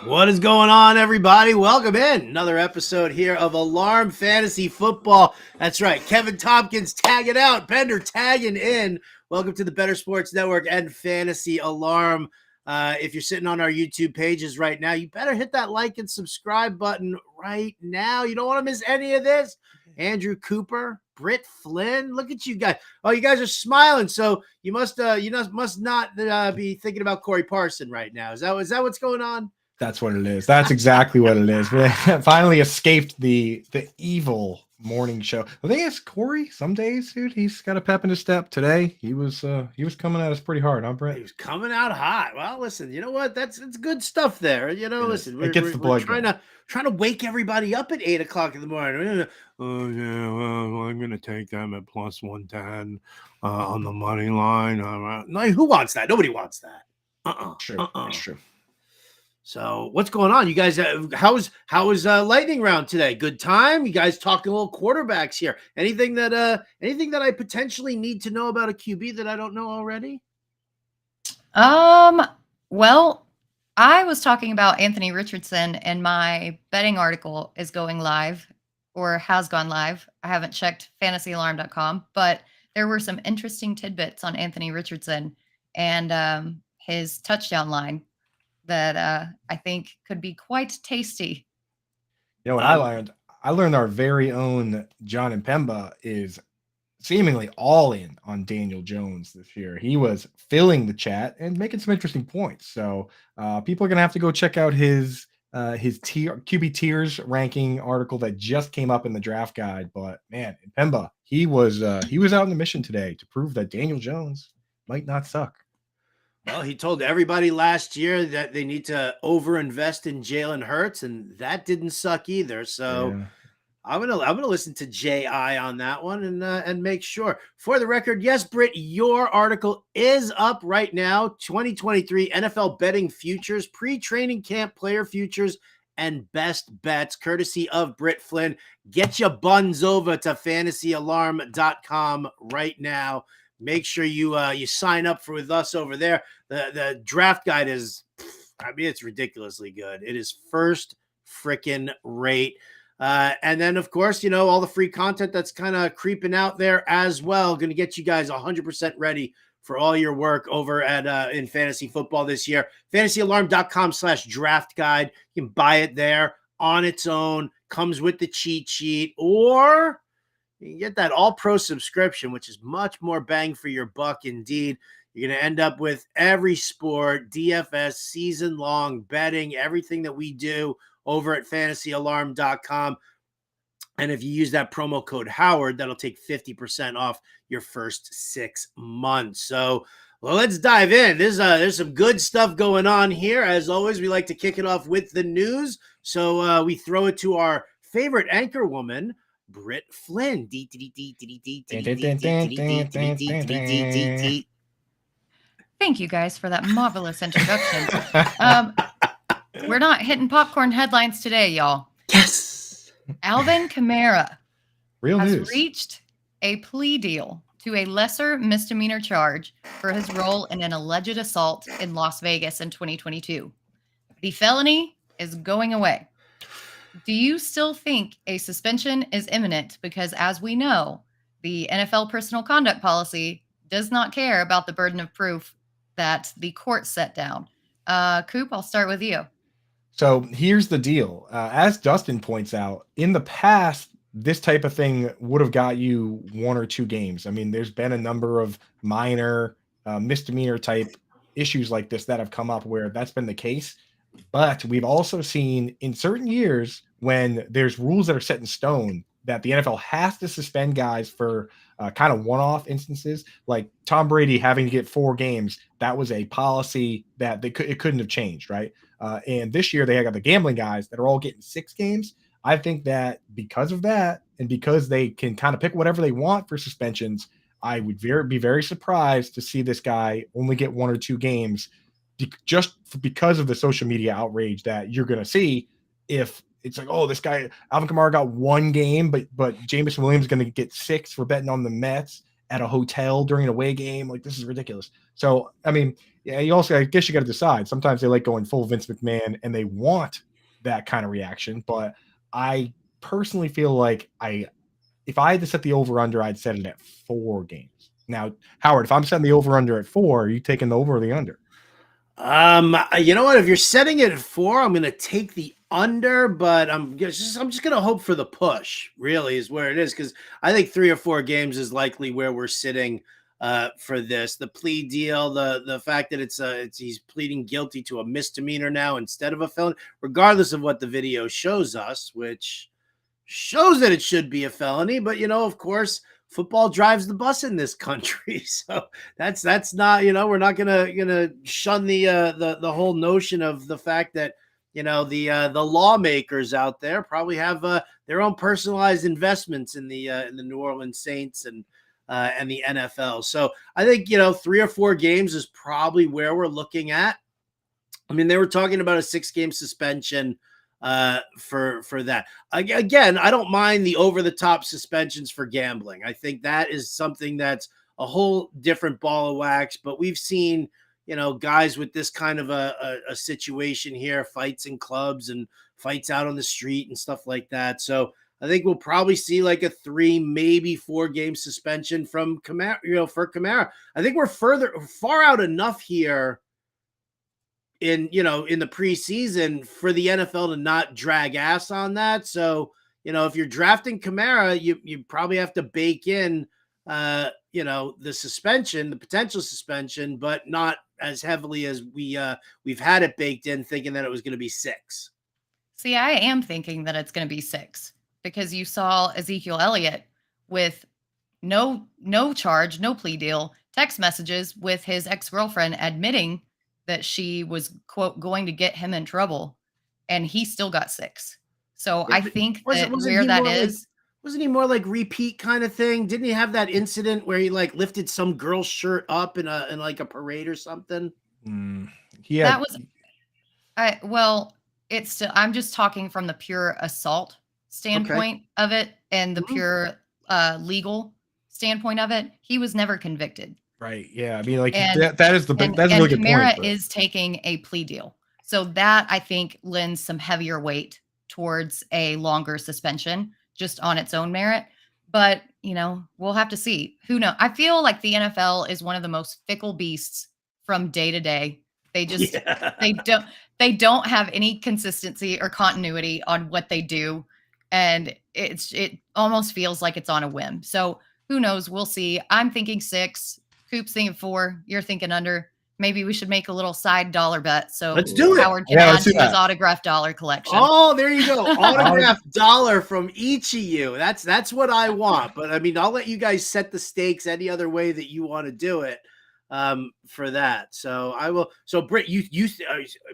What is going on, everybody? Welcome in. Another episode here of Alarm Fantasy Football. That's right. Kevin Tompkins tagging out. Bender tagging in. Welcome to the Better Sports Network and Fantasy Alarm. If you're sitting on our YouTube pages right now, you better hit that like and subscribe button right now. You don't want to miss any of this. Andrew Cooper, Britt Flinn. Look at you guys. Oh, you guys are smiling. So you must not be thinking about Corey Parson right now. Is that what's going on? That's what it is. That's exactly what it is. We finally escaped the evil morning show. The thing is, Corey, some days, dude, he's got a pep in his step. Today, he was coming at us pretty hard, huh, Brett? He was coming out hot. Well, listen, you know what? It's good stuff there. You know, listen, it gets the blood trying to wake everybody up at 8 o'clock in the morning. Oh yeah, well, I'm gonna take them at plus 110 on the money line. No, who wants that? Nobody wants that. True. So what's going on? You guys, how was lightning round today? Good time? You guys talking a little quarterbacks here. Anything that I potentially need to know about a QB that I don't know already? Well, I was talking about Anthony Richardson, and my betting article is going live or has gone live. I haven't checked fantasyalarm.com, but there were some interesting tidbits on Anthony Richardson and his touchdown line that I think could be quite tasty. You know what I learned our very own John and Pemba is seemingly all in on Daniel Jones this year. He was filling the chat and making some interesting points. So people are going to have to go check out his QB tiers ranking article that just came up in the draft guide. But man, Pemba, he was out on the mission today to prove that Daniel Jones might not suck. Well, he told everybody last year that they need to overinvest in Jalen Hurts, and that didn't suck either. So yeah. I'm gonna listen to J.I. on that one and make sure. For the record, yes, Britt, your article is up right now. 2023 NFL betting futures, pre-training camp player futures, and best bets, courtesy of Britt Flinn. Get your buns over to fantasyalarm.com right now. Make sure you sign up with us over there. The draft guide is, it's ridiculously good. It is first freaking rate. And then, of course, all the free content that's kind of creeping out there as well. Going to get you guys 100% ready for all your work over at in fantasy football this year. FantasyAlarm.com/draft guide. You can buy it there on its own. Comes with the cheat sheet, or you can get that all-pro subscription, which is much more bang for your buck indeed. You're going to end up with every sport, DFS, season-long betting, everything that we do over at fantasyalarm.com. And if you use that promo code Howard, that'll take 50% off your first 6 months. So, well, let's dive in. There's some good stuff going on here. As always, we like to kick it off with the news. So we throw it to our favorite anchor woman, Britt Flinn. Thank you guys for that marvelous introduction. We're not hitting popcorn headlines today, y'all. Yes. Alvin Kamara has reached a plea deal to a lesser misdemeanor charge for his role in an alleged assault in Las Vegas in 2022. The felony is going away. Do you still think a suspension is imminent? Because as we know, the NFL personal conduct policy does not care about the burden of proof that the court set down. Coop, I'll start with you. So here's the deal. As Dustin points out, in the past, this type of thing would have got you 1 or 2 games. I mean, there's been a number of minor misdemeanor type issues like this that have come up where that's been the case. But we've also seen in certain years when there's rules that are set in stone that the NFL has to suspend guys for kind of one-off instances, like Tom Brady having to get 4 games. That was a policy that it couldn't have changed, right? And this year they got the gambling guys that are all getting 6 games. I think that because of that, and because they can kind of pick whatever they want for suspensions, I would be very surprised to see this guy only get 1 or 2 games just because of the social media outrage that you're going to see. If it's like, oh, this guy, Alvin Kamara got 1 game, but Jameson Williams is going to get 6 for betting on the Mets. at a hotel during an away game. Like, this is ridiculous. So, I mean, yeah, I guess you got to decide. Sometimes they like going full Vince McMahon and they want that kind of reaction. But I personally feel like if I had to set the over-under, I'd set it at 4 games. Now, Howard, if I'm setting the over-under at 4, are you taking the over or the under? You know what? If you're setting it at 4, I'm going to take the under, but I'm just going to hope for the push. Really, is where it is, because I think 3 or 4 games is likely where we're sitting for this. The plea deal, the fact that it's he's pleading guilty to a misdemeanor now instead of a felony, regardless of what the video shows us, which shows that it should be a felony. But of course, football drives the bus in this country, so that's not, we're not gonna shun the whole notion of the fact that the lawmakers out there probably have their own personalized investments in the New Orleans Saints and the NFL. So I think 3 or 4 games is probably where we're looking at. I mean, they were talking about a 6-game suspension for that. Again, I don't mind the over-the-top suspensions for gambling. I think that is something that's a whole different ball of wax. But we've seen, guys with this kind of a situation here, fights in clubs and fights out on the street and stuff like that. So I think we'll probably see like a 3, maybe 4-game suspension from Kamara, for Kamara. I think we're far out enough here in the preseason for the NFL to not drag ass on that. So, if you're drafting Kamara, you probably have to bake in, the suspension, the potential suspension, but not as heavily as we've had it baked in, thinking that it was going to be 6. See, I am thinking that it's going to be 6 because you saw Ezekiel Elliott with no charge, no plea deal, text messages with his ex-girlfriend admitting that she was, quote, going to get him in trouble, and he still got 6. So I think wasn't he more like repeat kind of thing? Didn't he have that incident where he like lifted some girl's shirt up in like a parade or something? That was, it's still, I'm just talking from the pure assault standpoint of it and the pure legal standpoint of it. He was never convicted. Right. Yeah. I mean, like that is that's a really good point. Kamara is taking a plea deal. So that I think lends some heavier weight towards a longer suspension just on its own merit. But, we'll have to see. Who knows? I feel like the NFL is one of the most fickle beasts from day to day. They just they don't have any consistency or continuity on what they do. And it almost feels like it's on a whim. So who knows? We'll see. I'm thinking 6. Coop's thinking 4. You're thinking under. Maybe we should make a little side dollar bet. So let's do it. Howard can add to his autographed dollar collection. Oh, there you go. Autographed dollar from each of you. That's what I want. But I mean, I'll let you guys set the stakes any other way that you want to do it for that. So I will. So Britt,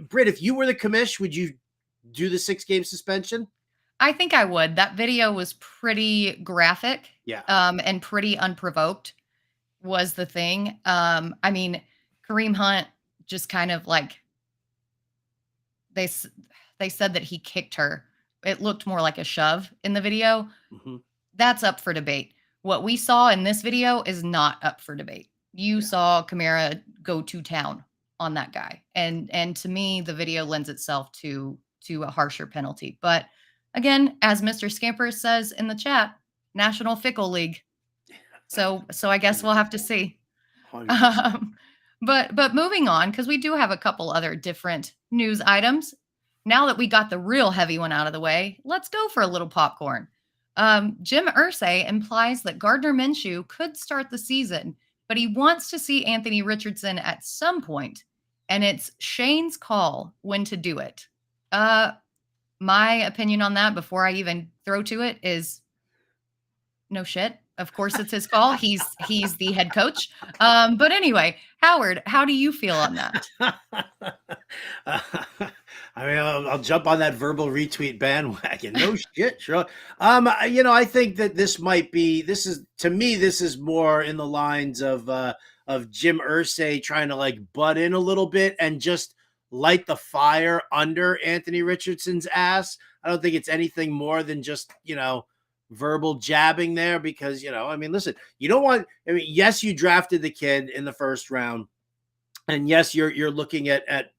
Britt, if you were the commish, would you do the 6-game suspension? I think I would. That video was pretty graphic. Yeah. And pretty unprovoked was the thing. I mean, Kareem Hunt just kind of like they said that he kicked her. It looked more like a shove in the video. Mm-hmm. That's up for debate. What we saw in this video is not up for debate. You saw Kamara go to town on that guy. And to me, the video lends itself to a harsher penalty. But again, as Mr. Scamper says in the chat, National Fickle League. So I guess we'll have to see. But moving on, because we do have a couple other different news items. Now that we got the real heavy one out of the way, let's go for a little popcorn. Jim Irsay implies that Gardner Minshew could start the season, but he wants to see Anthony Richardson at some point, and it's Shane's call when to do it. My opinion on that, before I even throw to it, is no shit. Of course, it's his call. He's the head coach. But anyway, Howard, how do you feel on that? I mean, I'll jump on that verbal retweet bandwagon. No shit, sure. I think that this is more in the lines of Jim Irsay trying to like butt in a little bit and just light the fire under Anthony Richardson's ass. I don't think it's anything more than just, verbal jabbing there because, I mean, listen, you don't want, I mean, yes, you drafted the kid in the first round. And yes, you're looking at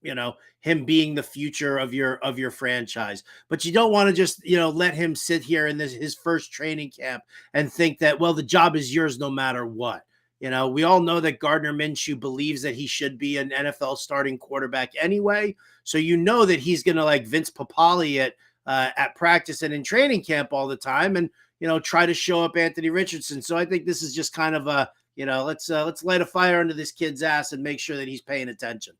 him being the future of your franchise, but you don't want to just let him sit here in his first training camp and think that, well, the job is yours no matter what. We all know that Gardner Minshew believes that he should be an NFL starting quarterback anyway, so that he's going to like Vince Papale at practice and in training camp all the time, and try to show up Anthony Richardson. So I think this is just kind of a let's light a fire under this kid's ass and make sure that he's paying attention.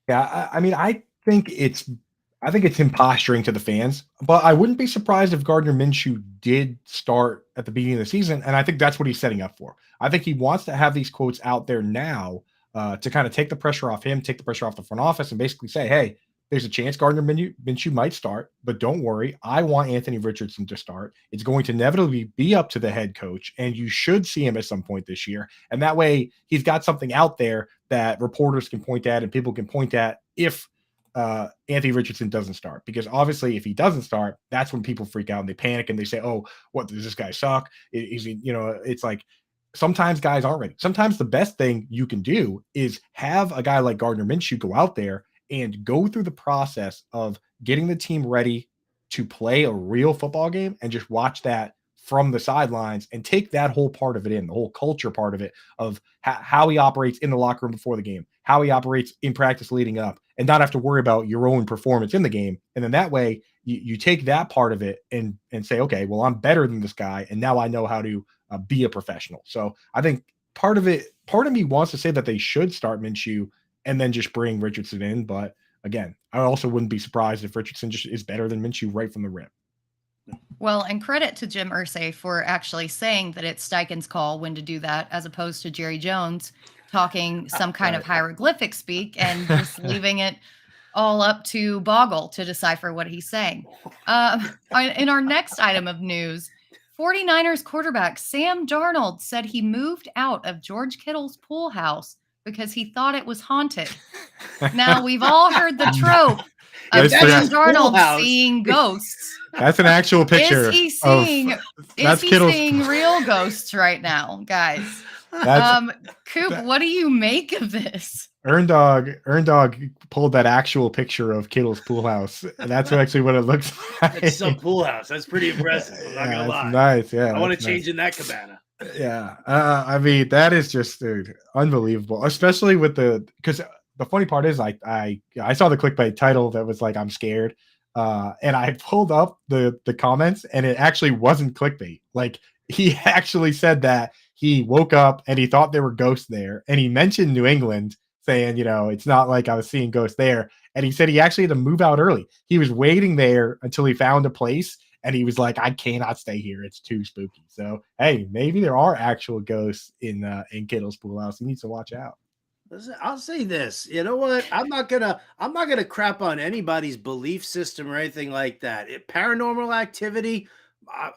Yeah, I mean, I think it's him posturing to the fans, but I wouldn't be surprised if Gardner Minshew did start at the beginning of the season, and I think that's what he's setting up for. I think he wants to have these quotes out there now to kind of take the pressure off him, take the pressure off the front office, and basically say, hey, there's a chance Gardner Minshew might start, but don't worry. I want Anthony Richardson to start. It's going to inevitably be up to the head coach, and you should see him at some point this year. And that way he's got something out there that reporters can point at and people can point at if Anthony Richardson doesn't start. Because obviously if he doesn't start, that's when people freak out and they panic and they say, oh, what, does this guy suck? Is he, it's like sometimes guys aren't ready. Sometimes the best thing you can do is have a guy like Gardner Minshew go out there and go through the process of getting the team ready to play a real football game and just watch that from the sidelines and take that whole part of it in, the whole culture part of it, of how he operates in the locker room before the game, how he operates in practice leading up, and not have to worry about your own performance in the game. And then that way you take that part of it and say, okay, well, I'm better than this guy, and now I know how to be a professional. So I think part of me wants to say that they should start Minshew and then just bring Richardson in. But again, I also wouldn't be surprised if Richardson just is better than Minshew right from the rip. Well, and credit to Jim Irsay for actually saying that it's Steichen's call when to do that, as opposed to Jerry Jones talking some kind of hieroglyphic speak and just leaving it all up to Boggle to decipher what he's saying. In our next item of news, 49ers quarterback Sam Darnold said he moved out of George Kittle's pool house because he thought it was haunted. Now, we've all heard the trope of Sam Darnold seeing ghosts. That's an actual picture. Is he seeing real ghosts right now, guys? Coop, what do you make of this? Earn Dog pulled that actual picture of Kittle's pool house, and that's actually what it looks like. It's some pool house. That's pretty impressive. I'm not gonna lie. Nice, yeah. I want to change in that cabana. Yeah, I mean, that is just, dude, unbelievable. Especially with because the funny part is, I saw the clickbait title that was like, I'm scared, and I pulled up the comments, and it actually wasn't clickbait. Like, he actually said that he woke up and he thought there were ghosts there, and he mentioned New England, saying, it's not like I was seeing ghosts there, and he said he actually had to move out early. He was waiting there until he found a place. And he was like, I cannot stay here. It's too spooky. So, hey, maybe there are actual ghosts in Kittle's pool house. He needs to watch out. Listen, I'll say this. You know what? I'm not gonna crap on anybody's belief system or anything like that. Paranormal activity,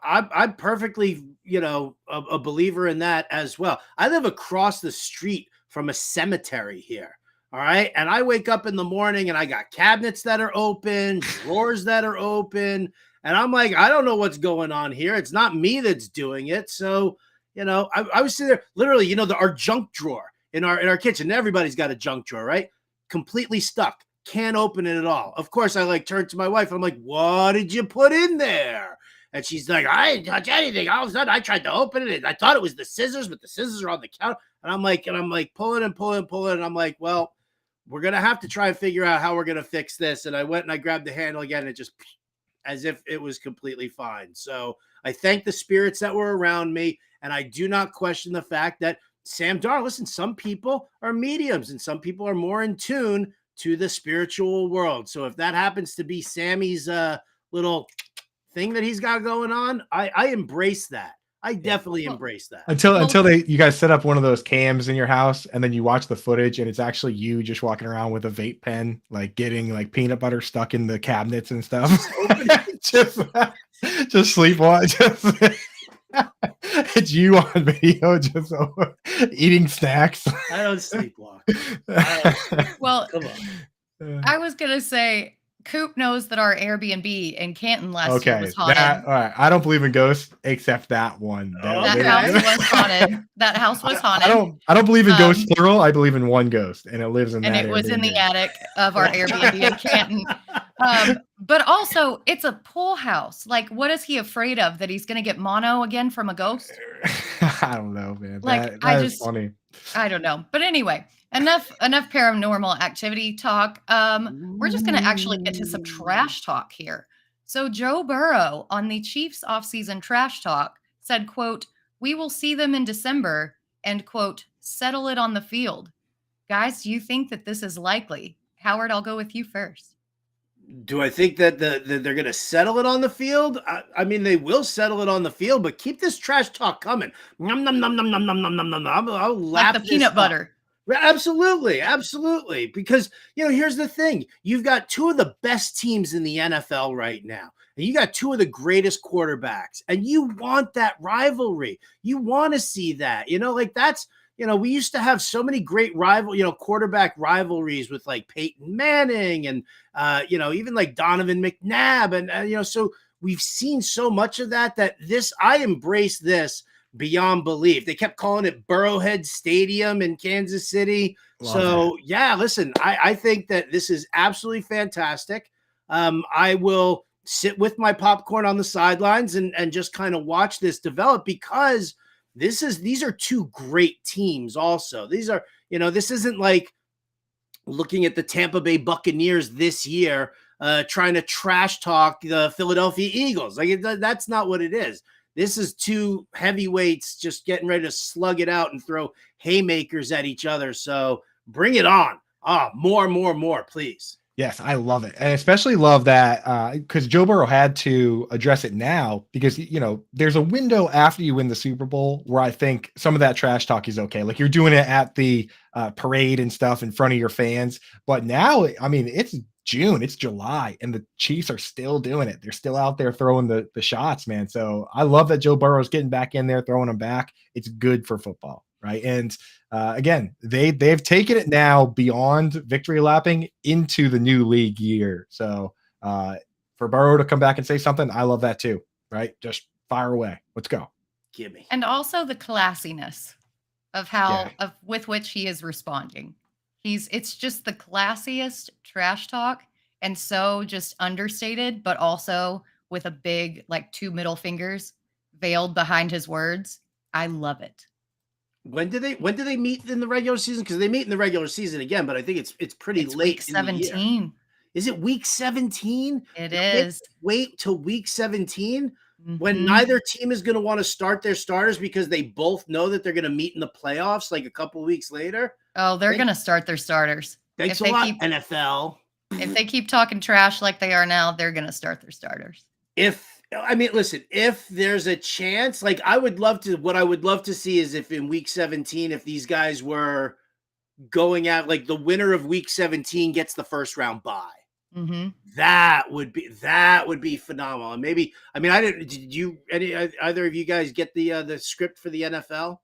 I'm perfectly, a believer in that as well. I live across the street from a cemetery here. All right. And I wake up in the morning and I got cabinets that are open, drawers that are open. And I'm like, I don't know what's going on here. It's not me that's doing it. So, I was sitting there literally, our junk drawer in our kitchen. Everybody's got a junk drawer, right? Completely stuck. Can't open it at all. Of course, I turned to my wife. I'm like, what did you put in there? And she's like, I didn't touch anything. All of a sudden, I tried to open it. I thought it was the scissors, but the scissors are on the counter. And I'm like pulling and pulling and pulling. And I'm like, well, we're going to have to try and figure out how we're going to fix this. And I went and I grabbed the handle again, and it just as if it was completely fine. So I thank the spirits that were around me, and I do not question the fact that Sam Darnold, listen, some people are mediums and some people are more in tune to the spiritual world. So if that happens to be Sammy's little thing that he's got going on, I embrace that. I definitely embrace that. Until you guys set up one of those cams in your house, and then you watch the footage and it's actually you just walking around with a vape pen, like getting like peanut butter stuck in the cabinets and stuff. just sleepwalk. It's you on video, just eating snacks. I don't sleepwalk. Well, come on. I was gonna say, Coop knows that our Airbnb in Canton last year was Okay, haunted. all right. I don't believe in ghosts except that one. That house was haunted. That house was haunted. I don't believe in ghosts plural. I believe in one ghost, and it lives in that. And it was in the attic of our Airbnb in Canton. But also, it's a pool house. Like, what is he afraid of? That he's going to get mono again from a ghost? I don't know, man. Like, that is funny. I don't know. But anyway, enough paranormal activity talk. We're just going to actually get to some trash talk here. So Joe Burrow on the Chiefs offseason trash talk said, quote, "We will see them in December," and quote, "settle it on the field." Guys, do you think that this is likely? Howard, I'll go with you first. Do I think that they're going to settle it on the field? I mean, they will settle it on the field, but keep this trash talk coming. Nom, nom, nom, nom, nom, nom, nom, nom, nom. I'll like the peanut butter. Absolutely. Absolutely. Because, here's the thing. You've got two of the best teams in the NFL right now. And you got two of the greatest quarterbacks. And you want that rivalry. You want to see that. That's, we used to have so many great quarterback rivalries with like Peyton Manning and, even like Donovan McNabb. And, so we've seen so much of that I embrace this beyond belief. They kept calling it Burrowhead Stadium in Kansas City. Listen, I think that this is absolutely fantastic. I will sit with my popcorn on the sidelines and just kind of watch this develop because these are two great teams also. These are, this isn't like looking at the Tampa Bay Buccaneers this year, trying to trash talk the Philadelphia Eagles. Like that's not what it is. This is two heavyweights just getting ready to slug it out and throw haymakers at each other. So bring it on. More, please. Yes, I love it. And especially love that because Joe Burrow had to address it now because, there's a window after you win the Super Bowl where I think some of that trash talk is okay. Like you're doing it at the parade and stuff in front of your fans. But now, I mean, it's June, it's July, and the Chiefs are still doing it. They're still out there throwing the shots, man. So I love that Joe Burrow's getting back in there, throwing them back. It's good for football, right? And again, they've taken it now beyond victory lapping into the new league year. So for Burrow to come back and say something, I love that too, right? Just fire away. Let's go. Give me. And also the classiness of with which he is responding. It's just the classiest trash talk and so just understated, but also with a big, like two middle fingers veiled behind his words. I love it. When do they meet in the regular season? Because they meet in the regular season again, but I think it's pretty late. Week 17. Is it week 17? It is. Wait till week 17 when neither team is going to want to start their starters because they both know that they're going to meet in the playoffs like a couple of weeks later. Oh, they're going to start their starters. Thanks a lot, NFL. If they keep talking trash like they are now, they're going to start their starters. Listen, if there's a chance, like what I would love to see is if in week 17, if these guys were going at like the winner of week 17 gets the first round bye. Mm-hmm. That would be phenomenal. And maybe, did either of you guys get the script for the NFL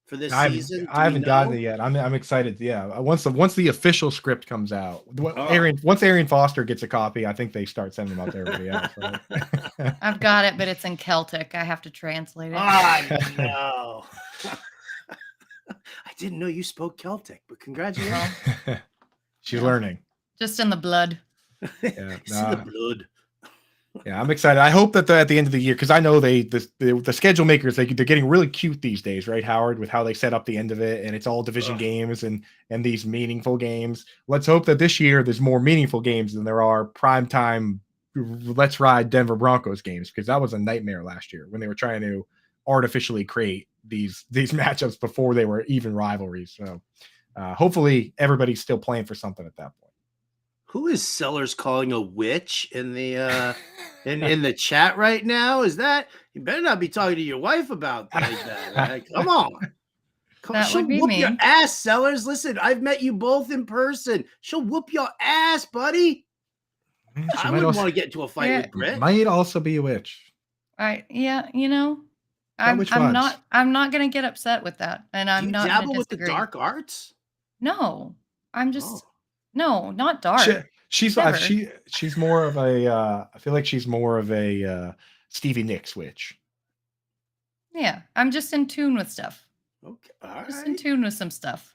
for this season? I haven't gotten it yet. I'm excited. Yeah. Once the official script comes out, once Arian Foster gets a copy, I think they start sending them out to everybody else. Right? I've got it, but it's in Celtic. I have to translate it. No. I didn't know you spoke Celtic, but congratulations. She's learning. Just in the blood. Yeah, it's in the blood. Yeah, I'm excited. I hope that at the end of the year, because I know the schedule makers, they're getting really cute these days, right, Howard, with how they set up the end of it, and it's all division games and these meaningful games. Let's hope that this year there's more meaningful games than there are primetime let's ride Denver Broncos games, because that was a nightmare last year when they were trying to artificially create these matchups before they were even rivalries. So hopefully everybody's still playing for something at that point. Who is Sellers calling a witch in the in the chat right now? Is that you better not be talking to your wife about that? Right? Come on. She'll whoop your ass, Sellers. Listen, I've met you both in person. She'll whoop your ass, buddy. I wouldn't want to get into a fight with Britt. Might also be a witch. Yeah, I'm not gonna get upset with that, and I'm not gonna disagree. With the dark arts. No, I'm just. No, not dark. She's more of a I feel like she's more of a Stevie Nicks witch. Yeah, I'm just in tune with stuff. Okay, all just right. in tune with some stuff.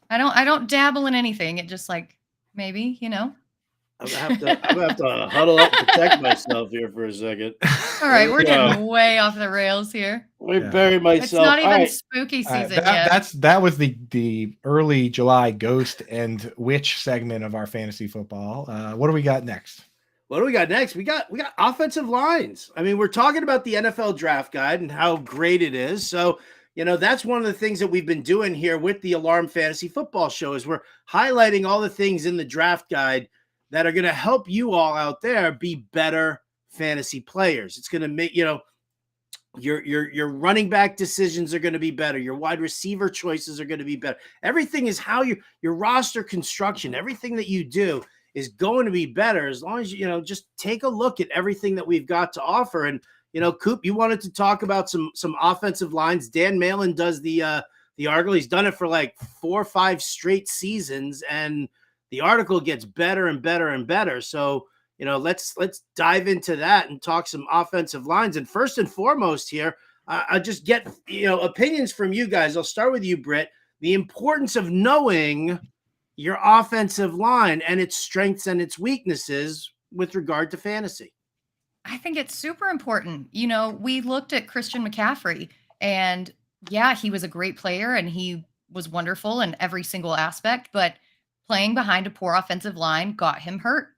I don't dabble in anything. It just like maybe, I'm gonna have to huddle up and protect myself here for a second. All right, we're getting way off the rails here. Let me bury myself. It's not even right. spooky season yet. That was the early July ghost and witch segment of our fantasy football. What do we got next? What do we got next? We got offensive lines. I mean, we're talking about the NFL draft guide and how great it is. So, that's one of the things that we've been doing here with the Alarm Fantasy Football Show is we're highlighting all the things in the draft guide that are going to help you all out there be better fantasy players. It's going to make, your running back decisions are going to be better. Your wide receiver choices are going to be better. Everything is how your roster construction, everything that you do is going to be better as long as just take a look at everything that we've got to offer. And Coop, you wanted to talk about some offensive lines. Dan Malin does the article. He's done it for like 4 or 5 straight seasons, and the article gets better and better and better. So let's dive into that and talk some offensive lines. And first and foremost here, I just get opinions from you guys. I'll start with you, Britt. The importance of knowing your offensive line and its strengths and its weaknesses with regard to fantasy. I think it's super important. We looked at Christian McCaffrey, and yeah, he was a great player and he was wonderful in every single aspect, but playing behind a poor offensive line got him hurt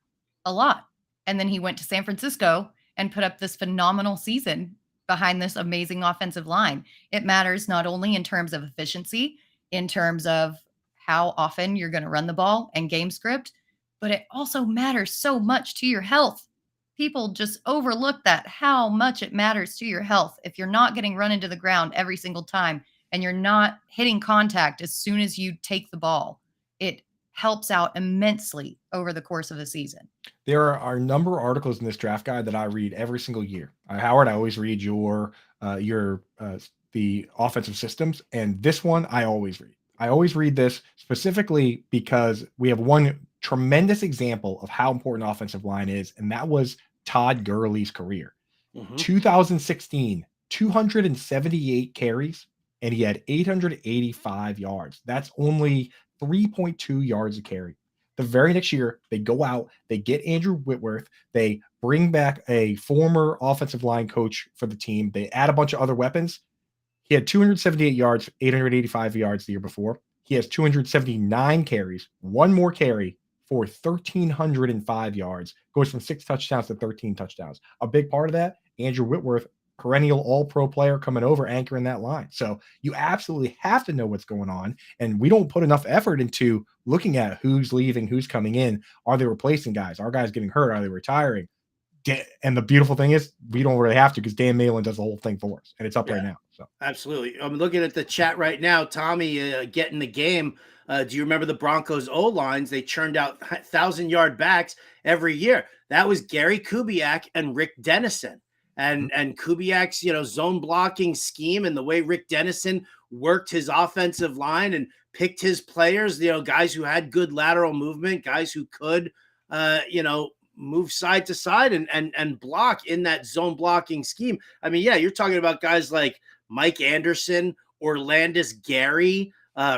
a lot. And then he went to San Francisco and put up this phenomenal season behind this amazing offensive line. It matters not only in terms of efficiency, in terms of how often you're going to run the ball and game script, but it also matters so much to your health. People just overlook that, how much it matters to your health. If you're not getting run into the ground every single time and you're not hitting contact as soon as you take the ball, it helps out immensely over the course of a season. There are a number of articles in this draft guide that I read every single year. Howard, I always read the offensive systems, and this one I always read. I always read this specifically because we have one tremendous example of how important offensive line is, and that was Todd Gurley's career. 2016, 278 carries, and he had 885 yards. That's only 3.2 yards a carry. The very next year, they go out, they get Andrew Whitworth, they bring back a former offensive line coach for the team, they add a bunch of other weapons. He had 278 yards, 885 yards the year before. He has 279 carries, one more carry for 1,305 yards, goes from 6 touchdowns to 13 touchdowns. A big part of that, Andrew Whitworth, perennial all-pro player coming over, anchoring that line. So you absolutely have to know what's going on. And we don't put enough effort into looking at who's leaving, who's coming in. Are they replacing guys? Are guys getting hurt? Are they retiring? And the beautiful thing is we don't really have to because Dan Malin does the whole thing for us, and it's up right now. So absolutely. I'm looking at the chat right now. Tommy getting the game. Do you remember the Broncos O-lines? They churned out 1,000-yard backs every year. That was Gary Kubiak and Rick Dennison. And Kubiak's, zone blocking scheme and the way Rick Dennison worked his offensive line and picked his players, guys who had good lateral movement, guys who could, move side to side and block in that zone blocking scheme. I mean, yeah, you're talking about guys like Mike Anderson, Orlandis Gary,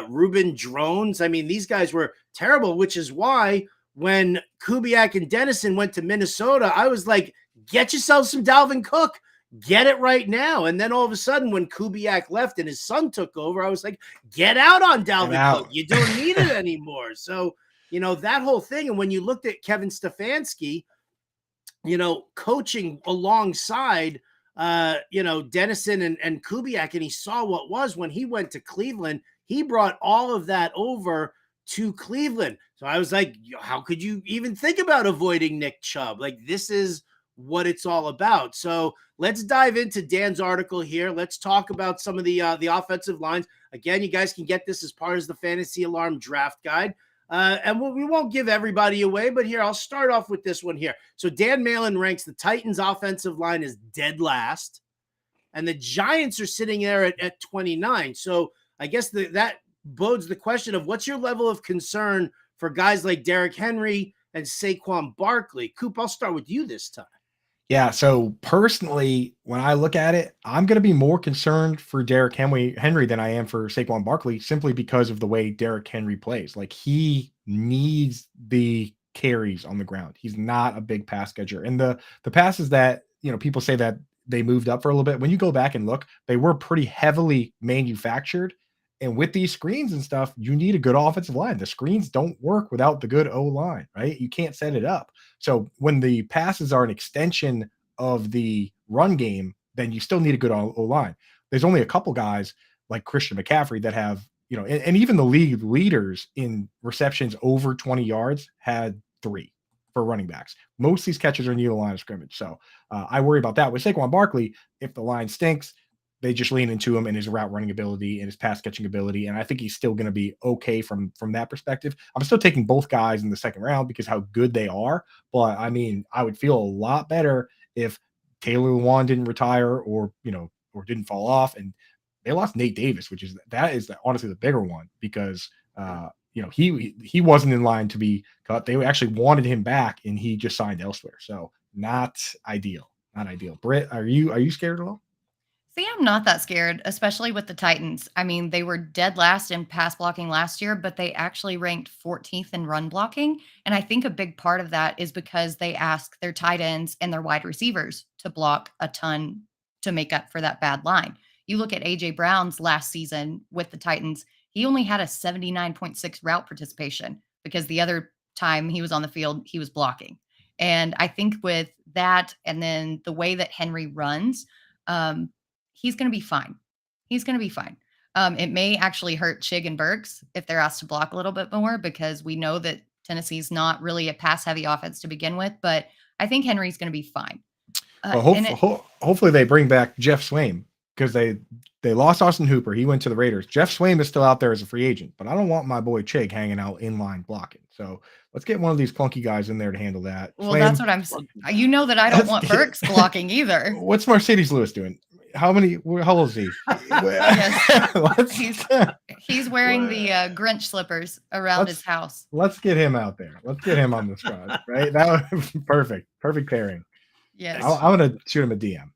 Ruben Drones. I mean, these guys were terrible, which is why when Kubiak and Dennison went to Minnesota, I was like, get yourself some Dalvin Cook. Get it right now. And then all of a sudden, when Kubiak left and his son took over, I was like, get out on Dalvin Cook. You don't need it anymore. So, that whole thing. And when you looked at Kevin Stefanski, coaching alongside, Dennison and Kubiak, and he saw what was when he went to Cleveland, he brought all of that over to Cleveland. So I was like, how could you even think about avoiding Nick Chubb? Like, this is what it's all about. So let's dive into Dan's article here. Let's talk about some of the offensive lines. Again, you guys can get this as part of the Fantasy Alarm Draft Guide. And we won't give everybody away, but here, I'll start off with this one here. So Dan Malin ranks the Titans offensive line as dead last, and the Giants are sitting there at 29. So I guess that bodes the question of what's your level of concern for guys like Derrick Henry and Saquon Barkley. Coop, I'll start with you this time. Yeah, so personally, when I look at it, I'm going to be more concerned for Derrick Henry than I am for Saquon Barkley, simply because of the way Derrick Henry plays. Like, he needs the carries on the ground. He's not a big pass catcher. And the passes that, people say that they moved up for a little bit, when you go back and look, they were pretty heavily manufactured. And with these screens and stuff, you need a good offensive line. The screens don't work without the good O line, right? You can't set it up. So when the passes are an extension of the run game, then you still need a good O line. There's only a couple guys like Christian McCaffrey that have, and even the league leaders in receptions over 20 yards had 3 for running backs. Most of these catches are near the line of scrimmage. So I worry about that. With Saquon Barkley, if the line stinks, they just lean into him and his route running ability and his pass catching ability. And I think he's still going to be okay from that perspective. I'm still taking both guys in the second round because how good they are. But I mean, I would feel a lot better if Taylor Lewan didn't retire or didn't fall off. And they lost Nate Davis, that is honestly the bigger one because, he wasn't in line to be cut. They actually wanted him back and he just signed elsewhere. So not ideal. Britt, are you scared at all? See, I'm not that scared, especially with the Titans. I mean, they were dead last in pass blocking last year, but they actually ranked 14th in run blocking. And I think a big part of that is because they ask their tight ends and their wide receivers to block a ton to make up for that bad line. You look at A.J. Brown's last season with the Titans, he only had a 79.6 route participation because the other time he was on the field, he was blocking. And I think with that and then the way that Henry runs, he's going to be fine. It may actually hurt Chig and Burks if they're asked to block a little bit more because we know that Tennessee's not really a pass-heavy offense to begin with, but I think Henry's going to be fine. Hopefully they bring back Jeff Swaim because they lost Austin Hooper. He went to the Raiders. Jeff Swaim is still out there as a free agent, but I don't want my boy Chig hanging out in line blocking. So let's get one of these clunky guys in there to handle that. Well, Swaim, that's what I'm saying. You know that I don't want Burks blocking either. What's Mercedes Lewis doing? How old is he? He's wearing the Grinch slippers around his house. Let's get him out there. Let's get him on the squad, right? That would be perfect pairing. Yes. I'm going to shoot him a DM.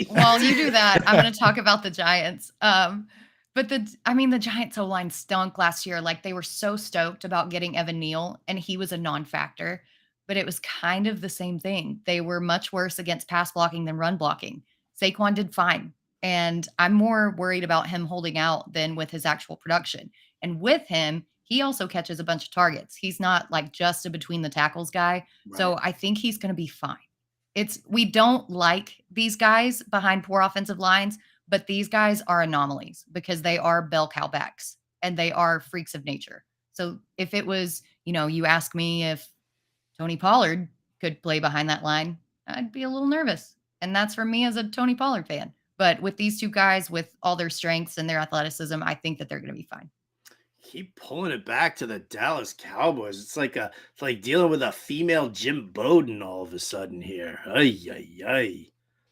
While you do that, I'm going to talk about the Giants. But the Giants O-line stunk last year. Like, they were so stoked about getting Evan Neal, and he was a non-factor. But it was kind of the same thing. They were much worse against pass blocking than run blocking. Saquon did fine. And I'm more worried about him holding out than with his actual production. And with him, he also catches a bunch of targets. He's not like just a between the tackles guy. Right. So I think he's going to be fine. We don't like these guys behind poor offensive lines, but these guys are anomalies because they are bell cow backs and they are freaks of nature. So if it was, you ask me if Tony Pollard could play behind that line, I'd be a little nervous. And that's for me as a Tony Pollard fan. But with these two guys, with all their strengths and their athleticism, I think that they're going to be fine. Keep pulling it back to the Dallas Cowboys. It's like dealing with a female Jim Bowden all of a sudden here. Ay.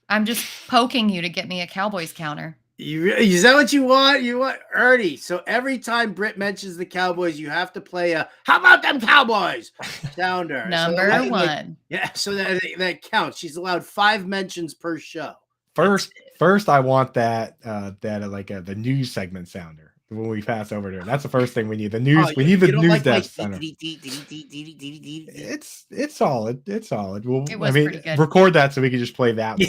I'm just poking you to get me a Cowboys counter. Is that what you want? You want Ernie? So every time Britt mentions the Cowboys, you have to play a "How about them Cowboys?" sounder. Number one. So that counts. She's allowed 5 mentions per show. First, I want that the news segment sounder when we pass over there. That's the first thing we need. The news. We need the news desk sounder. It's solid. It's solid. Well, pretty good. Record that so we can just play that one.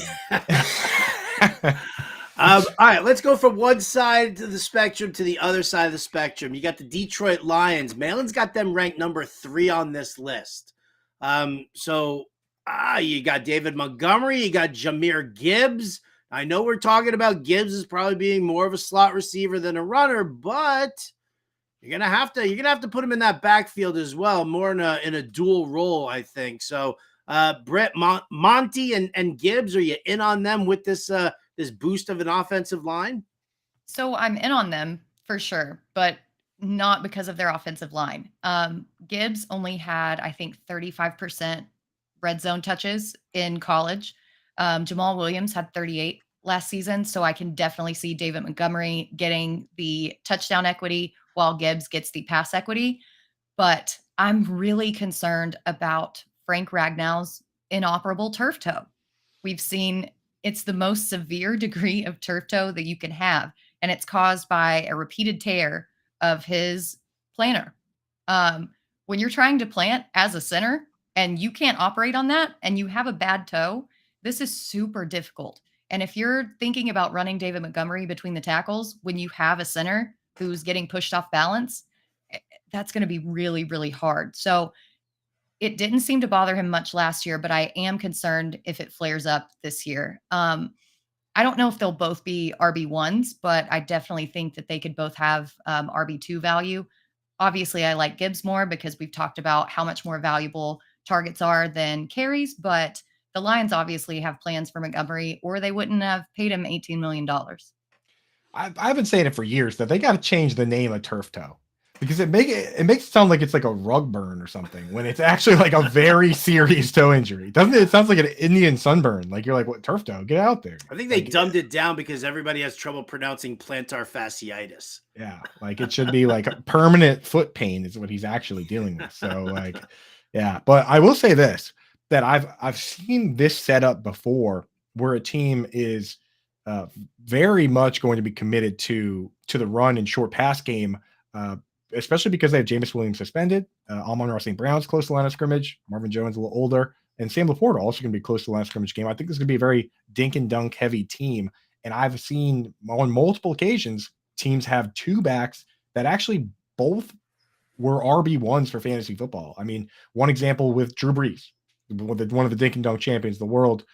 All right, let's go from one side of the spectrum to the other side of the spectrum. You got the Detroit Lions. Malin's got them ranked number 3 on this list. So you got David Montgomery, you got Jahmyr Gibbs. I know we're talking about Gibbs as probably being more of a slot receiver than a runner, but you're gonna have to put him in that backfield as well, more in a dual role, I think. So Britt, Monty and Gibbs, are you in on them with this boost of an offensive line? So I'm in on them for sure, but not because of their offensive line. Gibbs only had, I think, 35% red zone touches in college. Jamal Williams had 38 last season. So I can definitely see David Montgomery getting the touchdown equity while Gibbs gets the pass equity. But I'm really concerned about Frank Ragnow's inoperable turf toe. We've seen it's the most severe degree of turf toe that you can have, and it's caused by a repeated tear of his plantar. When you're trying to plant as a center and you can't operate on that and you have a bad toe, this is super difficult. And if you're thinking about running David Montgomery between the tackles when you have a center who's getting pushed off balance, that's going to be really, really hard. So it didn't seem to bother him much last year, but I am concerned if it flares up this year. I don't know if they'll both be RB1s, but I definitely think that they could both have RB2 value. Obviously, I like Gibbs more because we've talked about how much more valuable targets are than carries, but the Lions obviously have plans for Montgomery, or they wouldn't have paid him $18 million. I've been saying it for years that they got to change the name of turf toe, because it makes it sound like it's like a rug burn or something when it's actually like a very serious toe injury. Doesn't it? It sounds like an Indian sunburn. Like you're like, what, turf toe? Get out there. I think they dumbed it down because everybody has trouble pronouncing plantar fasciitis. Yeah, like it should be like a permanent foot pain is what he's actually dealing with. So like, yeah. But I will say this, that I've seen this setup before where a team is very much going to be committed to the run and short pass game, especially because they have Jameis Williams suspended. Amon-Ra St. Brown's close to the line of scrimmage. Marvin Jones a little older. And Sam Laporta also going to be close to the line of scrimmage game. I think this is going to be a very dink and dunk heavy team. And I've seen on multiple occasions teams have two backs that actually both were RB1s for fantasy football. I mean, one example with Drew Brees, one of the dink and dunk champions of the world,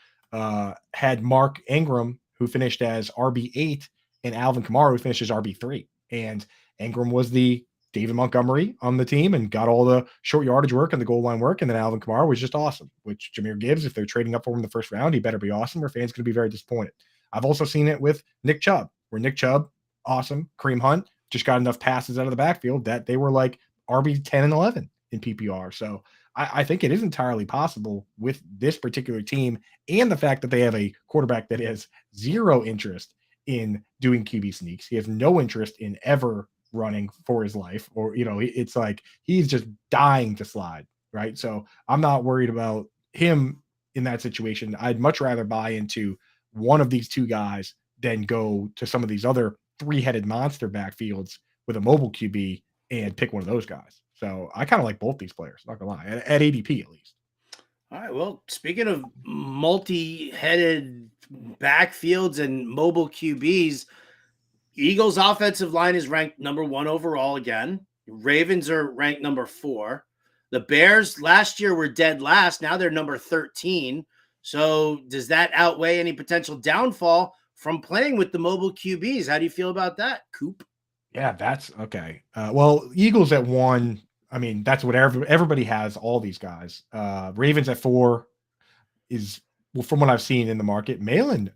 had Mark Ingram, who finished as RB8, and Alvin Kamara, who finished as RB3. And Ingram was the David Montgomery on the team and got all the short yardage work and the goal line work. And then Alvin Kamara was just awesome, which Jahmyr Gibbs, if they're trading up for him in the first round, he better be awesome or fans going to be very disappointed. I've also seen it with Nick Chubb, where Nick Chubb, awesome. Kareem Hunt just got enough passes out of the backfield that they were like RB 10 and 11 in PPR. So I think it is entirely possible with this particular team and the fact that they have a quarterback that has zero interest in doing QB sneaks. He has no interest in ever running for his life, or, it's like he's just dying to slide, right? So I'm not worried about him in that situation. I'd much rather buy into one of these two guys than go to some of these other three-headed monster backfields with a mobile QB and pick one of those guys. So I kind of like both these players, not gonna lie, at ADP at least. All right. Well, speaking of multi-headed backfields and mobile QBs, Eagles' offensive line is ranked number 1 overall again. Ravens are ranked number 4. The Bears last year were dead last. Now they're number 13. So does that outweigh any potential downfall from playing with the mobile QBs? How do you feel about that, Coop? Yeah, that's okay. Well, Eagles at 1. I mean, that's what everybody has, all these guys. Ravens at 4 is, well, from what I've seen in the market. Malin,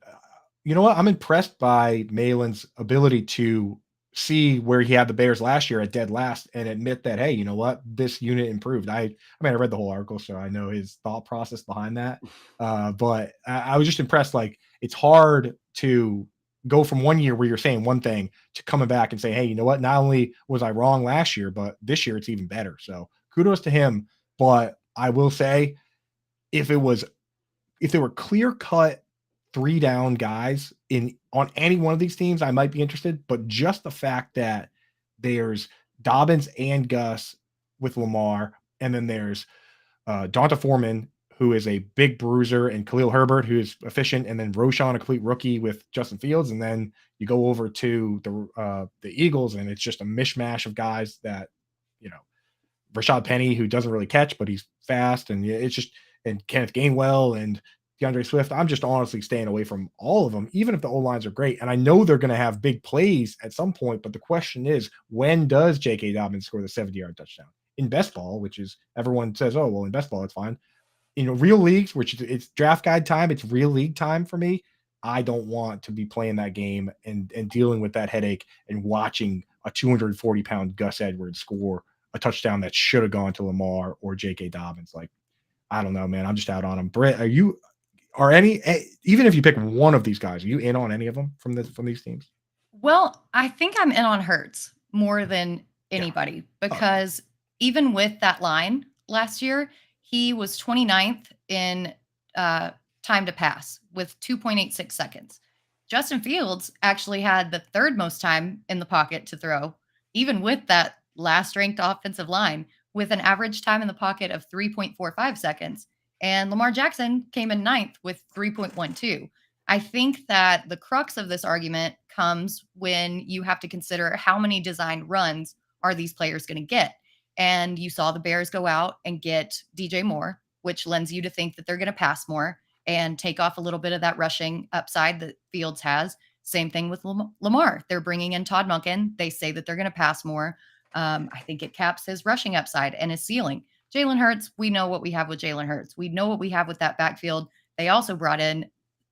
you know what? I'm impressed by Malin's ability to see where he had the Bears last year at dead last and admit that, hey, you know what? This unit improved. I read the whole article, so I know his thought process behind that. But I was just impressed. Like, it's hard to go from one year where you're saying one thing to coming back and say, hey, you know what? Not only was I wrong last year, but this year it's even better. So kudos to him. But I will say, if there were clear-cut 3-down guys on any one of these teams, I might be interested. But just the fact that there's Dobbins and Gus with Lamar, and then there's Donta Foreman, who is a big bruiser, and Khalil Herbert, who's efficient, and then Roschon, a complete rookie with Justin Fields. And then you go over to the Eagles, and it's just a mishmash of guys that, Rashad Penny, who doesn't really catch, but he's fast, and it's just, and Kenneth Gainwell and DeAndre Swift. I'm just honestly staying away from all of them, even if the O-lines are great. And I know they're going to have big plays at some point, but the question is, when does J.K. Dobbins score the 70-yard touchdown? In best ball, which is, everyone says, oh, well, in best ball, it's fine. In real leagues, which it's draft guide time, it's real league time for me. I don't want to be playing that game and dealing with that headache and watching a 240-pound Gus Edwards score a touchdown that should have gone to Lamar or J.K. Dobbins. Like, I don't know, man. I'm just out on him. Britt, even if you pick one of these guys, are you in on any of them from these teams? Well, I think I'm in on Hurts more than anybody because even with that line last year, he was 29th in time to pass with 2.86 seconds. Justin Fields actually had the third most time in the pocket to throw, even with that last ranked offensive line, with an average time in the pocket of 3.45 seconds. And Lamar Jackson came in ninth with 3.12. I think that the crux of this argument comes when you have to consider how many design runs are these players going to get. And you saw the Bears go out and get DJ Moore, which lends you to think that they're going to pass more and take off a little bit of that rushing upside that Fields has. Same thing with Lamar. They're bringing in Todd Monken. They say that they're going to pass more. I think it caps his rushing upside and his ceiling. Jalen Hurts, we know what we have with Jalen Hurts. We know what we have with that backfield. They also brought in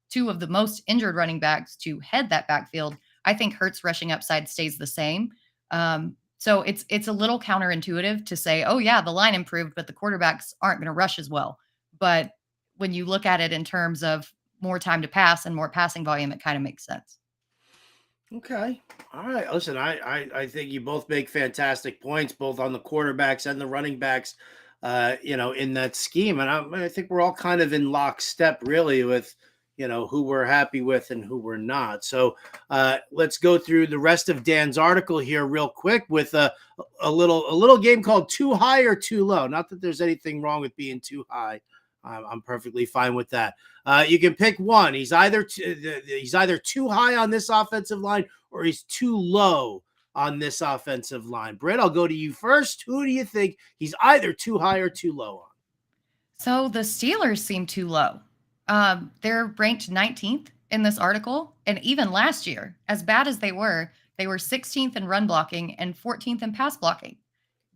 two of the most injured running backs to head that backfield. I think Hurts' rushing upside stays the same. So it's a little counterintuitive to say, oh yeah, the line improved, but the quarterbacks aren't going to rush as well. But when you look at it in terms of more time to pass and more passing volume, it kind of makes sense. Okay. All right. Listen, I think you both make fantastic points, both on the quarterbacks and the running backs, in that scheme. And I think we're all kind of in lockstep, really, with, who we're happy with and who we're not. So let's go through the rest of Dan's article here real quick with a little game called Too High or Too Low. Not that there's anything wrong with being too high. I'm perfectly fine with that. You can pick one. He's either too high on this offensive line or he's too low on this offensive line. Britt, I'll go to you first. Who do you think he's either too high or too low on? So the Steelers seem too low. They're ranked 19th in this article. And even last year, as bad as they were 16th in run blocking and 14th in pass blocking.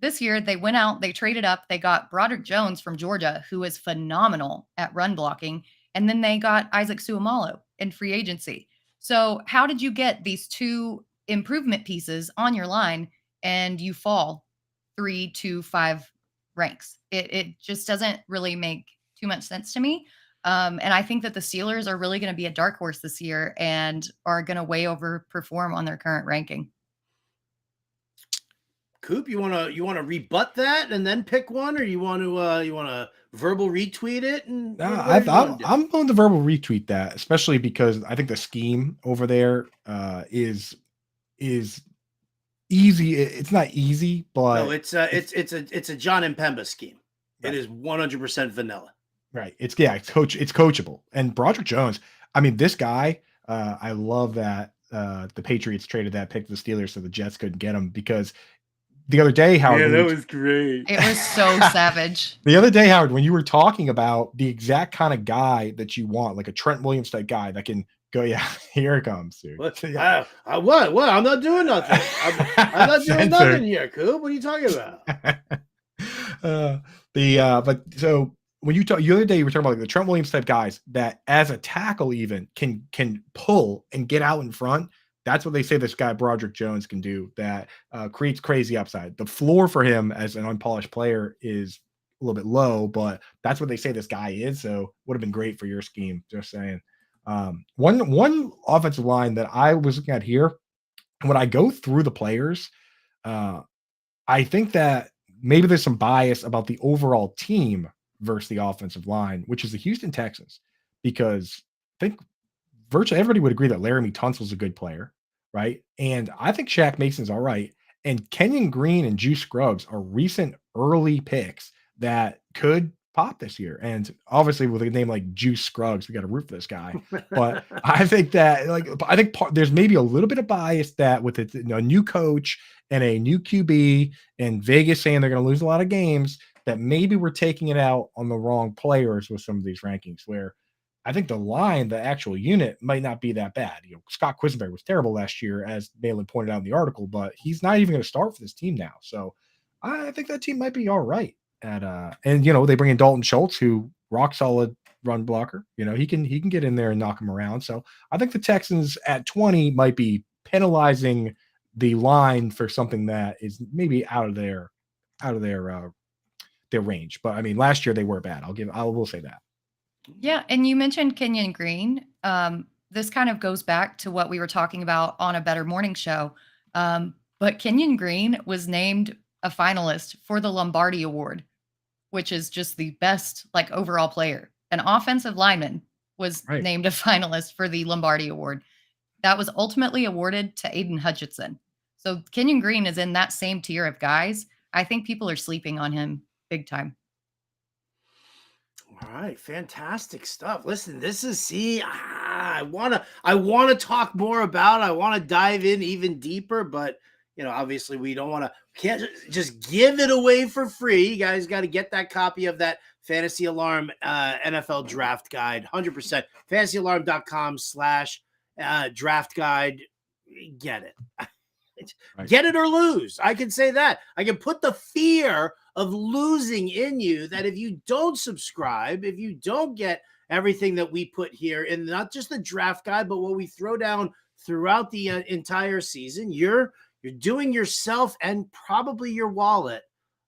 This year, they went out, they traded up, they got Broderick Jones from Georgia, who is phenomenal at run blocking, and then they got Isaac Seumalo in free agency. So how did you get these two improvement pieces on your line and you fall 3 to 5 ranks? It just doesn't really make too much sense to me. And I think that the Steelers are really going to be a dark horse this year and are going to way overperform on their current ranking. Coop, you want to rebut that and then pick one, or you want to verbal retweet it? And I'm going to verbal retweet that, especially because I think the scheme over there is easy. It's not easy, but no, it's a John Mpemba scheme. Right. It is 100% vanilla. Right. It's coachable. And Broderick Jones, I mean, this guy, I love that the Patriots traded that pick to the Steelers so the Jets couldn't get him, because the other day, Howard. Yeah, that was great. It was so savage. The other day, Howard, when you were talking about the exact kind of guy that you want, like a Trent Williams type guy that can go, yeah, here it comes, dude. What? Yeah. What? I'm not doing nothing. I'm not doing nothing here, Coop. What are you talking about? But so when you talk the other day, you were talking about like the Trent Williams type guys that as a tackle even can pull and get out in front. That's what they say this guy Broderick Jones can do, that creates crazy upside. The floor for him as an unpolished player is a little bit low, but that's what they say this guy is. So would have been great for your scheme. Just saying. One offensive line that I was looking at here, when I go through the players, I think that maybe there's some bias about the overall team versus the offensive line, which is the Houston Texans, because I think virtually everybody would agree that Laramie Tunsil's a good player, right? And I think Shaq Mason's all right. And Kenyon Green and Juice Scruggs are recent early picks that could pop this year. And obviously with a name like Juice Scruggs, we got to root for this guy. But I think that there's maybe a little bit of bias that with a new coach and a new QB and Vegas saying they're going to lose a lot of games, that maybe we're taking it out on the wrong players with some of these rankings, where I think the line, the actual unit, might not be that bad. Scott Quisenberry was terrible last year, as Malin pointed out in the article, but he's not even going to start for this team now. So I think that team might be all right. And they bring in Dalton Schultz, who rock solid run blocker. He can get in there and knock him around. So I think the Texans at 20 might be penalizing the line for something that is maybe out of their range. But I mean, last year they were bad. I will say that. Yeah, and you mentioned Kenyon Green. This kind of goes back to what we were talking about on A Better Morning Show. But Kenyon Green was named a finalist for the Lombardi Award, which is just the best like overall player. An offensive lineman was named a finalist for the Lombardi Award. That was ultimately awarded to Aiden Hutchinson. So Kenyon Green is in that same tier of guys. I think people are sleeping on him big time. All right, fantastic stuff. Listen, this is I want to talk more about. I want to dive in even deeper, but obviously we can't just give it away for free. You guys got to get that copy of that Fantasy Alarm NFL Draft Guide, 100%. FantasyAlarm.com/draft guide. Get it. Get it or lose. I can say that. I can put the fear of losing in you that if you don't subscribe, if you don't get everything that we put here in not just the draft guide, but what we throw down throughout the entire season, you're doing yourself and probably your wallet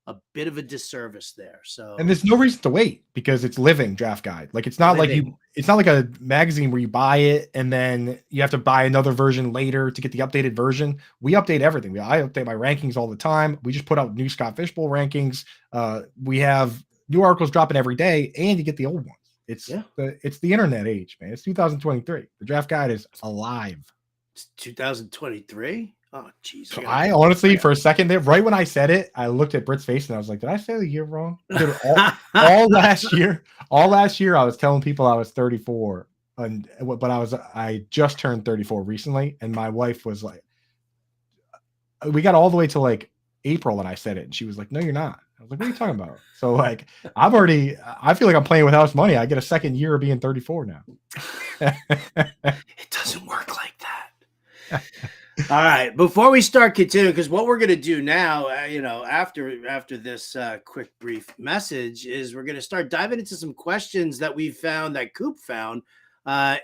a bit of a disservice there. So, and there's no reason to wait because it's living draft guide. Like it's not like a magazine where you buy it and then you have to buy another version later to get the updated version. We update everything. I update my rankings all the time. We just put out new Scott Fishbowl rankings. We have new articles dropping every day, and you get the old ones. It's the internet age, man. It's 2023. The draft guide is alive. It's 2023. Oh, geez. So I honestly, for a second there, right when I said it, I looked at Britt's face and I was like, did I say the year wrong? Dude, all last year, I was telling people I was 34, but I just turned 34 recently. And my wife was like, we got all the way to like April and I said it. And she was like, no, you're not. I was like, what are you talking about? So like, I feel like I'm playing with house money. I get a second year of being 34 now. It doesn't work like that. All right, before we start continuing, because what we're going to do now, after this quick brief message, is we're going to start diving into some questions that we found, that Coop found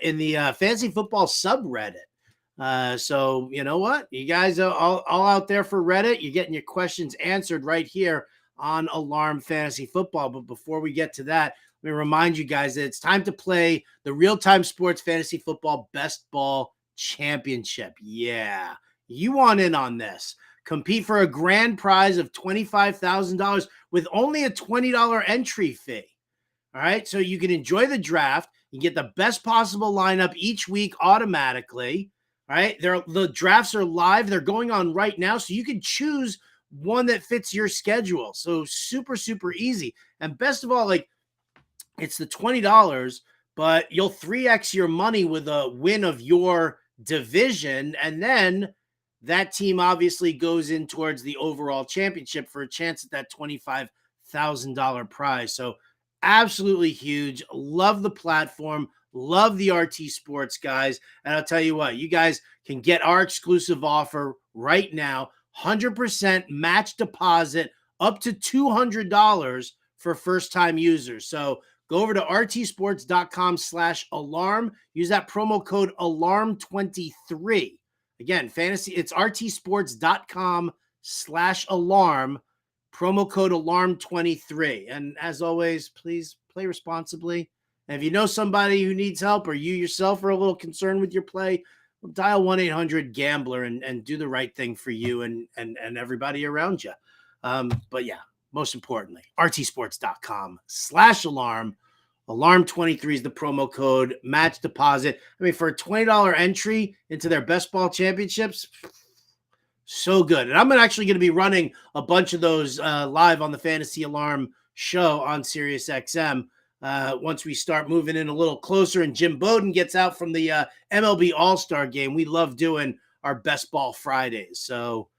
in the Fantasy Football subreddit. So you know what? You guys are all out there for Reddit. You're getting your questions answered right here on Alarm Fantasy Football. But before we get to that, let me remind you guys that it's time to play the Real-Time Sports Fantasy Football Best Ball Championship. Yeah, you want in on this. Compete for a grand prize of $25,000 with only a $20 entry fee. All right, so you can enjoy the draft. You get the best possible lineup each week automatically. All right, the drafts are live. They're going on right now, so you can choose one that fits your schedule. So super, super easy. And best of all, like, it's the $20, but you'll 3x your money with a win of your division, and then that team obviously goes in towards the overall championship for a chance at that $25,000 prize. So absolutely huge. Love the platform. Love the RT Sports guys. And I'll tell you what, you guys can get our exclusive offer right now. 100% match deposit up to $200 for first-time users. So go over to rtsports.com/alarm. Use that promo code alarm23. Again, it's rtsports.com/alarm, promo code alarm23. And as always, please play responsibly. And if you know somebody who needs help or you yourself are a little concerned with your play, dial 1-800-GAMBLER and do the right thing for you and everybody around you. But yeah, most importantly, rtsports.com/alarm. Alarm23 is the promo code. Match deposit. I mean, for a $20 entry into their best ball championships, so good. And I'm actually going to be running a bunch of those live on the Fantasy Alarm show on SiriusXM once we start moving in a little closer and Jim Bowden gets out from the MLB All-Star game. We love doing our Best Ball Fridays. So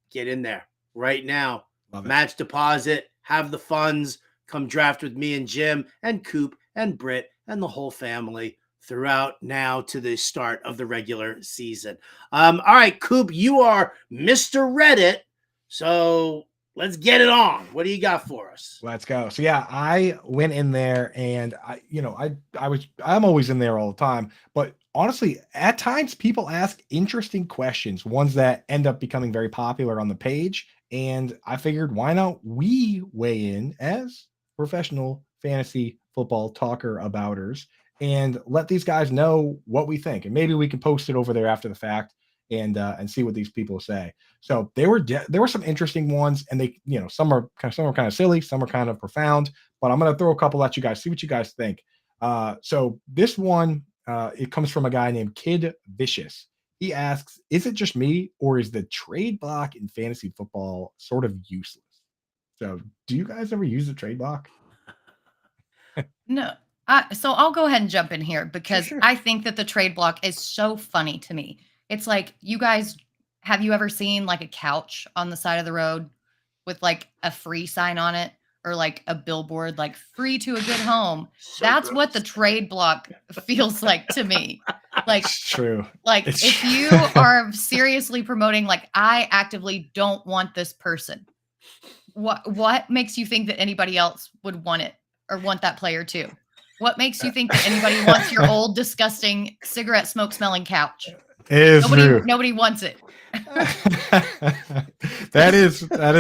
get in there right now. Match deposit, have the funds, come draft with me and Jim and Coop and Britt and the whole family throughout now to the start of the regular season. All right, Coop, you are Mr. Reddit, so let's get it on. What do you got for us? Let's go. So yeah, I went in there and I'm always in there all the time, but honestly, at times people ask interesting questions, ones that end up becoming very popular on the page. And I figured, why not we weigh in as professional fantasy football talker abouters and let these guys know what we think. And maybe we can post it over there after the fact and see what these people say. So there were some interesting ones, and they, some are kind of silly, some are kind of profound, but I'm going to throw a couple at you guys, see what you guys think. So this one, it comes from a guy named Kid Vicious. He asks, is it just me, or is the trade block in fantasy football sort of useless? So do you guys ever use the trade block? No. So I'll go ahead and jump in here because I think that the trade block is so funny to me. It's like, you guys, have you ever seen like a couch on the side of the road with like a free sign on it, or like a billboard, like free to a good home? That's what the trade block feels like to me. Like, it's true. Like, it's if you are seriously promoting, like, I actively don't want this person, what makes you think that anybody else would want it or want that player too? What makes you think that anybody wants your old, disgusting, cigarette smoke smelling couch? Nobody wants it. That is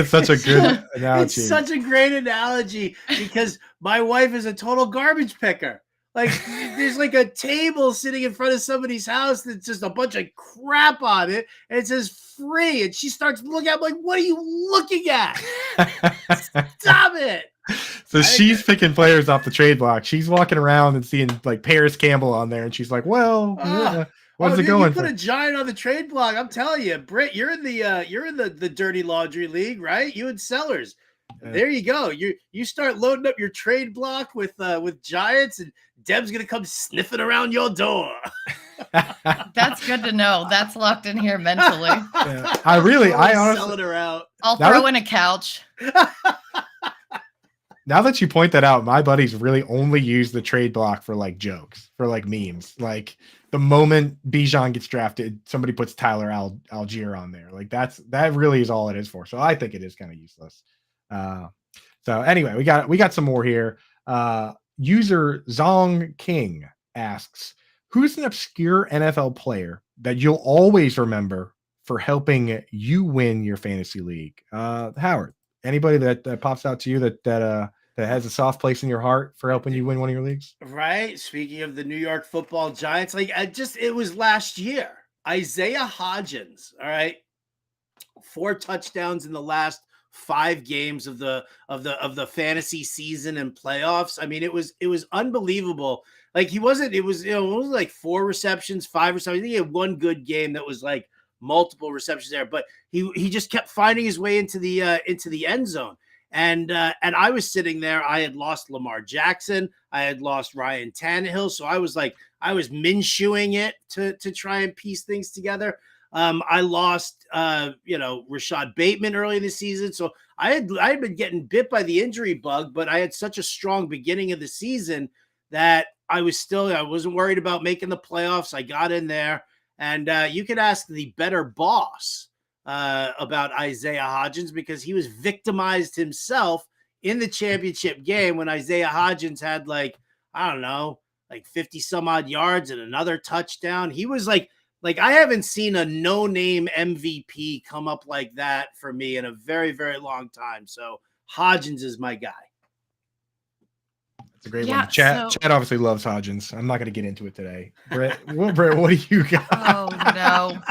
such a good analogy. It's such a great analogy because my wife is a total garbage picker. Like, there's like a table sitting in front of somebody's house that's just a bunch of crap on it, and it says free, and she starts looking at me like, what are you looking at? Stop it. So she's picking players off the trade block. She's walking around and seeing like Paris Campbell on there, and she's like, well, what's it going for? You put a giant on the trade block. I'm telling you, Britt, you're in the dirty laundry league, right? You and Sellers. There you go. You start loading up your trade block with giants, and Deb's gonna come sniffing around your door. That's good to know. That's locked in here mentally. Yeah. I honestly selling her out. I'll throw in a couch. Now that you point that out, my buddies really only use the trade block for like jokes, for like memes. Like the moment Bijan gets drafted, somebody puts Tyler Algier on there. Like that really is all it is for. So I think it is kind of useless. So anyway, we got some more here. User Zong King asks, who's an obscure NFL player that you'll always remember for helping you win your fantasy league? Howard, anybody that pops out to you that has a soft place in your heart for helping you win one of your leagues? Right. Speaking of the New York Football Giants, like it was last year. Isaiah Hodgins. All right. 4 touchdowns in the last 5 games of the fantasy season and playoffs. I mean, it was unbelievable. Like it was like 4 receptions, 5 receptions. I think he had one good game that was like multiple receptions there, but he just kept finding his way into the end zone. And I was sitting there. I had lost Lamar Jackson. I had lost Ryan Tannehill. So I was Minshewing it to try and piece things together. I lost, Rashad Bateman early in the season. So I had been getting bit by the injury bug, but I had such a strong beginning of the season that I wasn't worried about making the playoffs. I got in there, and you could ask the better boss about Isaiah Hodgins, because he was victimized himself in the championship game when Isaiah Hodgins had like 50 some odd yards and another touchdown. He was like I haven't seen a no-name MVP come up like that for me in a very, very long time. So Hodgins is my guy. That's a great one. Chad obviously loves Hodgins. I'm not going to get into it today. Britt, what do you got? Oh, no.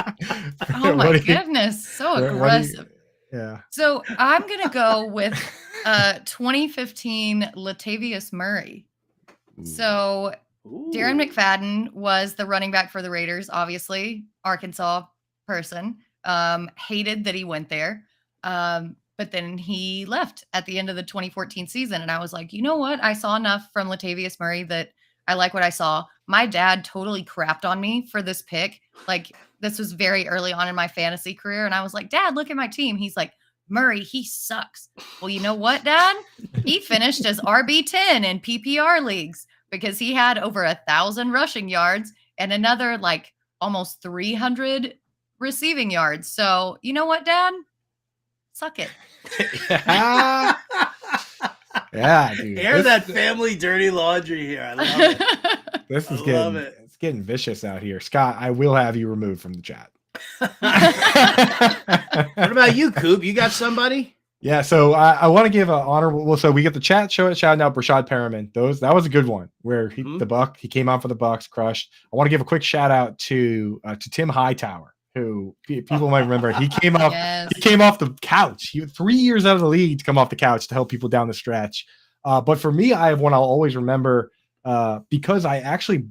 Oh, my goodness. So aggressive. Yeah. So I'm going to go with 2015 Latavius Murray. So Darren McFadden was the running back for the Raiders, obviously, Arkansas person. Hated that he went there. But then he left at the end of the 2014 season. And I was like, you know what? I saw enough from Latavius Murray that I like what I saw. My dad totally crapped on me for this pick. Like, this was very early on in my fantasy career. And I was like, Dad, look at my team. He's like, Murray, he sucks. Well, you know what, Dad? He finished as RB10 in PPR leagues because he had over 1,000 rushing yards and another like almost 300 receiving yards. So you know what, Dad? Suck it. Yeah, dude. Air that family dirty laundry here. I love it. It's getting vicious out here. Scott, I will have you removed from the chat. What about you, Coop? You got somebody? Yeah, so I want to give an honorable. Well, so we get the chat shouting out Rashad Perriman. That was a good one where he came out for the Bucks, crushed. I want to give a quick shout out to Tim Hightower, who people might remember. He came off. Yes. He came off the couch. He had 3 years out of the league to come off the couch to help people down the stretch. But for me, I have one I'll always remember because I actually,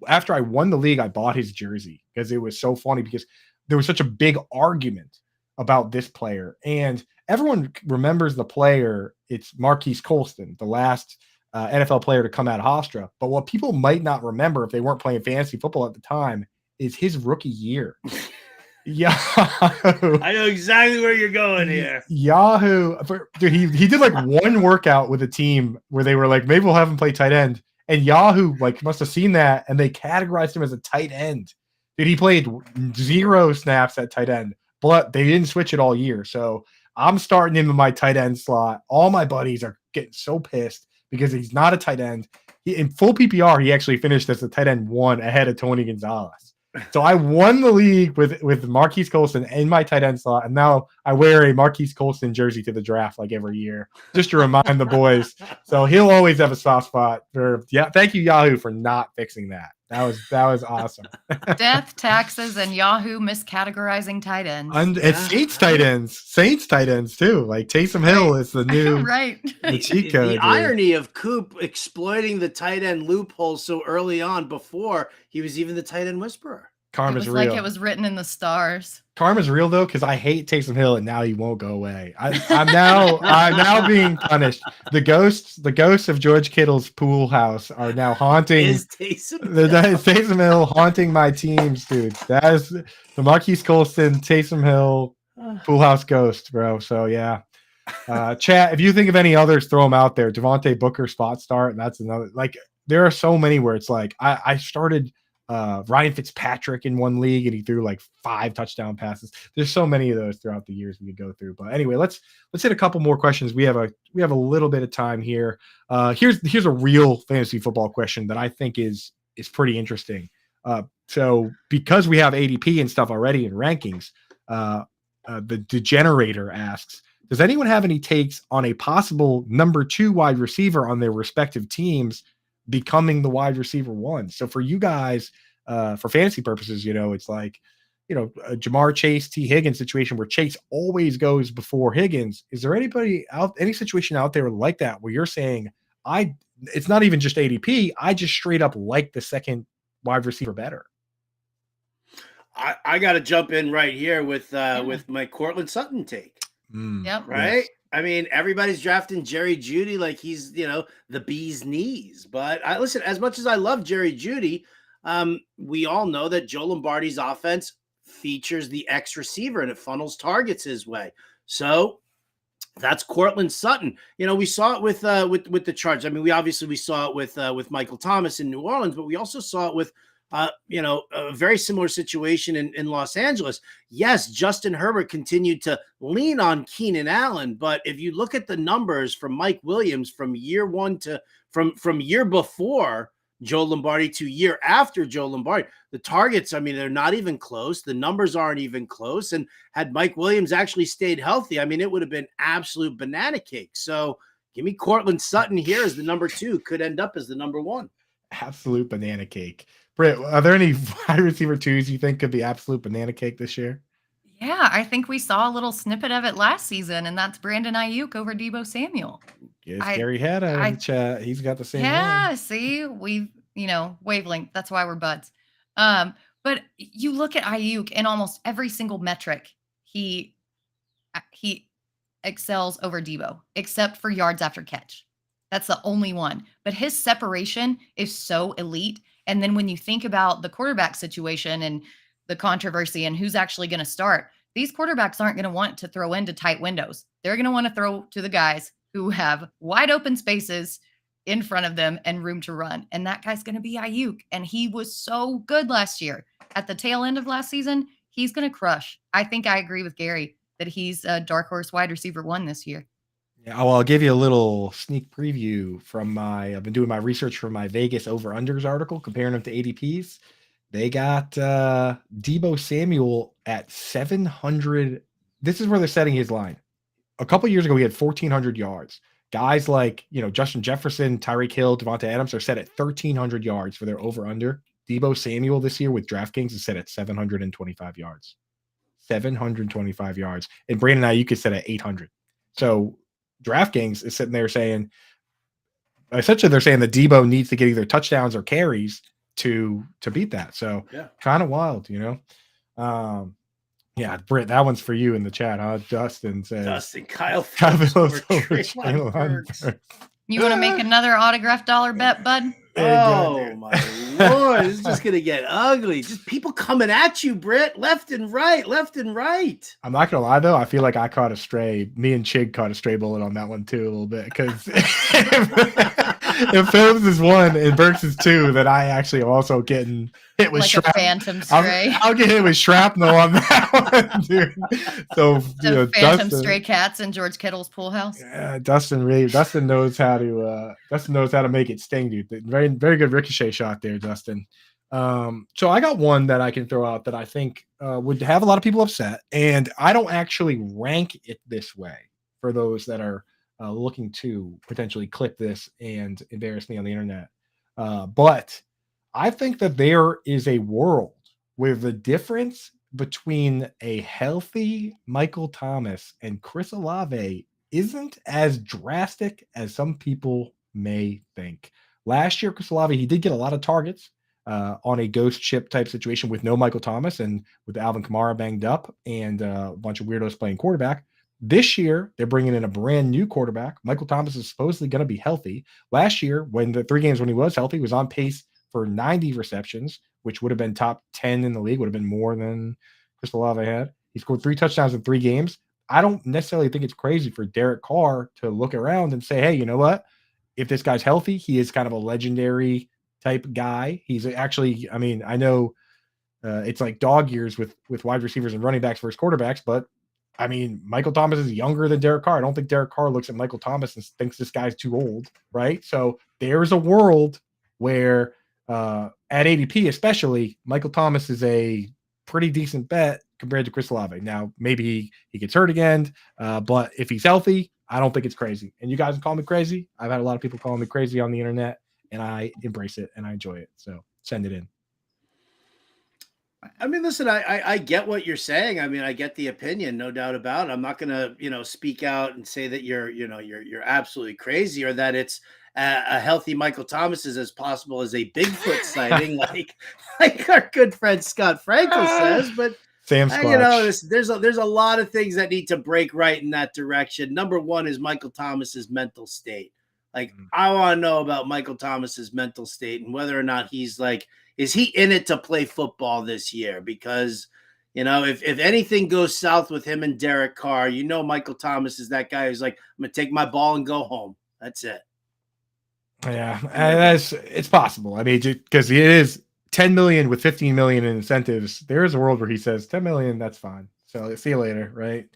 after I won the league, I bought his jersey because it was so funny because there was such a big argument about this player. And everyone remembers the player. It's Marquise Colston, the last NFL player to come out of Hofstra. But what people might not remember if they weren't playing fantasy football at the time is his rookie year. Yahoo. I know exactly where you're going here. Yahoo. Dude, he did like one workout with a team where they were like, maybe we'll have him play tight end. And Yahoo like must have seen that and they categorized him as a tight end. Dude, he played 0 snaps at tight end, but they didn't switch it all year. So I'm starting him in my tight end slot. All my buddies are getting so pissed because he's not a tight end. In full PPR, he actually finished as a tight end 1 ahead of Tony Gonzalez. So I won the league with Marquise Colston in my tight end slot, and now I wear a Marquise Colston jersey to the draft like every year, just to remind the boys. So he'll always have a soft spot for. Yeah, thank you Yahoo for not fixing that. That was awesome. Death, taxes, and Yahoo miscategorizing tight ends. And it's Saints tight ends too. Like Taysom Hill is the new right. The cheat code. The irony of Coop exploiting the tight end loophole so early on before he was even the tight end whisperer. Karma's it was real. like it was written in the stars. Karma's real though, because I hate Taysom Hill, and now he won't go away. I'm now being punished. The ghosts of George Kittle's pool house are now haunting. Is Taysom Taysom Hill haunting my teams, dude. That is the Marquise Colston, Taysom Hill pool house ghost, bro. So yeah. Chat, if you think of any others, throw them out there. Devontae Booker spot start, and that's another. Like there are so many where it's like I started Ryan Fitzpatrick in one league and he threw like 5 touchdown passes. There's so many of those throughout the years we could go through. But anyway, let's hit a couple more questions. We have a little bit of time here. Here's a real fantasy football question that I think is pretty interesting. So because we have ADP and stuff already in rankings, the Degenerator asks, does anyone have any takes on a possible number 2 wide receiver on their respective teams becoming the wide receiver 1? So for you guys, for fantasy purposes, it's like, a Jamar Chase, T Higgins situation where Chase always goes before Higgins. Is there any situation out there like that where you're saying, it's not even just ADP, I just straight up like the second wide receiver better? I got to jump in right here with my Cortland Sutton take. Yep. Right. Yes. I mean, everybody's drafting Jerry Jeudy like he's, the bee's knees. But listen, as much as I love Jerry Jeudy, we all know that Joe Lombardi's offense features the X receiver and it funnels targets his way. So that's Cortland Sutton. We saw it with the Chargers. I mean, we saw it with Michael Thomas in New Orleans, but we also saw it with a very similar situation in Los Angeles. Yes, Justin Herbert continued to lean on Keenan Allen, but if you look at the numbers from Mike Williams from year 1 to from year before Joe Lombardi to year after Joe Lombardi, the targets, I mean, they're not even close. The numbers aren't even close. And had Mike Williams actually stayed healthy, I mean, it would have been absolute banana cake. So give me Cortland Sutton here as the number 2, could end up as the number 1. Absolute banana cake. Britt, are there any wide receiver 2s you think could be absolute banana cake this year? Yeah, I think we saw a little snippet of it last season, and that's Brandon Ayuk over Deebo Samuel. Yes, Gary had in the chat. He's got the same Yeah, one. see, we wavelength. That's why we're buds. But you look at Ayuk in almost every single metric, he excels over Deebo, except for yards after catch. That's the only one. But his separation is so elite. And then when you think about the quarterback situation and the controversy and who's actually going to start, these quarterbacks aren't going to want to throw into tight windows. They're going to want to throw to the guys who have wide open spaces in front of them and room to run. And that guy's going to be Ayuk. And he was so good last year. At the tail end of last season, he's going to crush. I think I agree with Gary that he's a dark horse wide receiver 1 this year. Yeah, well, I'll give you a little sneak preview from I've been doing my research for my Vegas over-unders article, comparing them to ADPs. They got Deebo Samuel at 700. This is where they're setting his line. A couple years ago, he had 1,400 yards. Guys like, Justin Jefferson, Tyreek Hill, Devonta Adams are set at 1,300 yards for their over-under. Deebo Samuel this year with DraftKings is set at 725 yards. 725 yards. And Brandon Ayuk is set at 800. So DraftKings is sitting there saying, essentially they're saying that Debo needs to get either touchdowns or carries to beat that. So kind of wild, Yeah, Britt, that one's for you in the chat, huh? Justin says Kyle Phillips over Treylon Burks. You want to make another autograph dollar bet, bud? Oh my Lord, this is just gonna get ugly. Just people coming at you, Britt, left and right. I'm not gonna lie though, I feel like I caught a stray. Me and Chig caught a stray bullet on that one too a little bit, because if Phillips is one and Burks is two, then I actually am also getting hit with like a phantom stray. I'll get hit with shrapnel on that one, dude. So phantom stray cats in George Kittle's pool house. Yeah, Dustin knows how to make it sting, dude. Very, very good ricochet shot there, Dustin. So I got one that I can throw out that I think would have a lot of people upset, and I don't actually rank it this way for those that are looking to potentially clip this and embarrass me on the internet. But I think that there is a world where the difference between a healthy Michael Thomas and Chris Olave isn't as drastic as some people may think. Last year, Chris Olave, he did get a lot of targets on a ghost ship type situation with no Michael Thomas and with Alvin Kamara banged up and a bunch of weirdos playing quarterback. This year, they're bringing in a brand new quarterback. Michael Thomas is supposedly going to be healthy. Last year, when the 3 games when he was healthy, he was on pace for 90 receptions, which would have been top 10 in the league, would have been more than Chris Olave had. He scored 3 touchdowns in 3 games. I don't necessarily think it's crazy for Derek Carr to look around and say, hey, you know what? If this guy's healthy, he is kind of a legendary type guy. He's actually, I mean, I know it's like dog years with wide receivers and running backs versus quarterbacks, but I mean, Michael Thomas is younger than Derek Carr. I don't think Derek Carr looks at Michael Thomas and thinks this guy's too old, right? So there's a world where at ADP especially, Michael Thomas is a pretty decent bet compared to Chris Olave. Now, maybe he gets hurt again, but if he's healthy, I don't think it's crazy. And you guys can call me crazy. I've had a lot of people calling me crazy on the internet, and I embrace it and I enjoy it. So send it in. I mean, listen, I get what you're saying. I mean, I get the opinion, no doubt about it. I'm not going to, speak out and say that you're absolutely crazy or that it's a healthy Michael Thomas is as possible as a Bigfoot sighting, like our good friend Scott Frankel says. But Sam Squatch. there's a lot of things that need to break right in that direction. Number one is Michael Thomas's mental state. I want to know about Michael Thomas's mental state and whether or not he's is he in it to play football this year? Because, if anything goes south with him and Derek Carr, Michael Thomas is that guy who's like, I'm going to take my ball and go home. That's it. Yeah, it's possible. I mean, because it is 10 million with 15 million in incentives. There is a world where he says 10 million, that's fine. So see you later, right?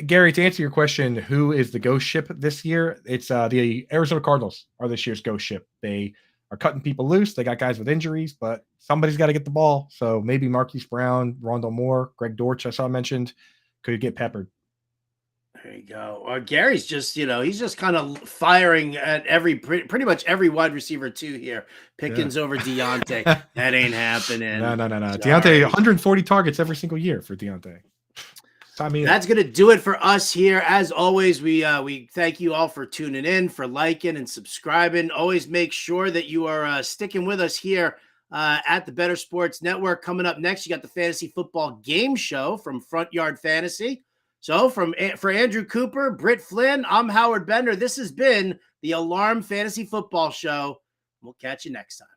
Gary, to answer your question, who is the ghost ship this year? It's the Arizona Cardinals are this year's ghost ship. They are cutting people loose. They got guys with injuries, but somebody's got to get the ball. So maybe Marquise Brown, Rondell Moore, Greg Dortch, I saw mentioned, could get peppered. There you go. Gary's just, he's just kind of firing at pretty much every wide receiver too here. Pickens over Deontay. That ain't happening. No. Deontay, 140 targets every single year for Deontay. That's going to do it for us here. As always, we thank you all for tuning in, for liking and subscribing. Always make sure that you are sticking with us here at the Better Sports Network. Coming up next, you got the Fantasy Football Game Show from Front Yard Fantasy. So for Andrew Cooper, Britt Flinn, I'm Howard Bender. This has been the Alarm Fantasy Football Show. We'll catch you next time.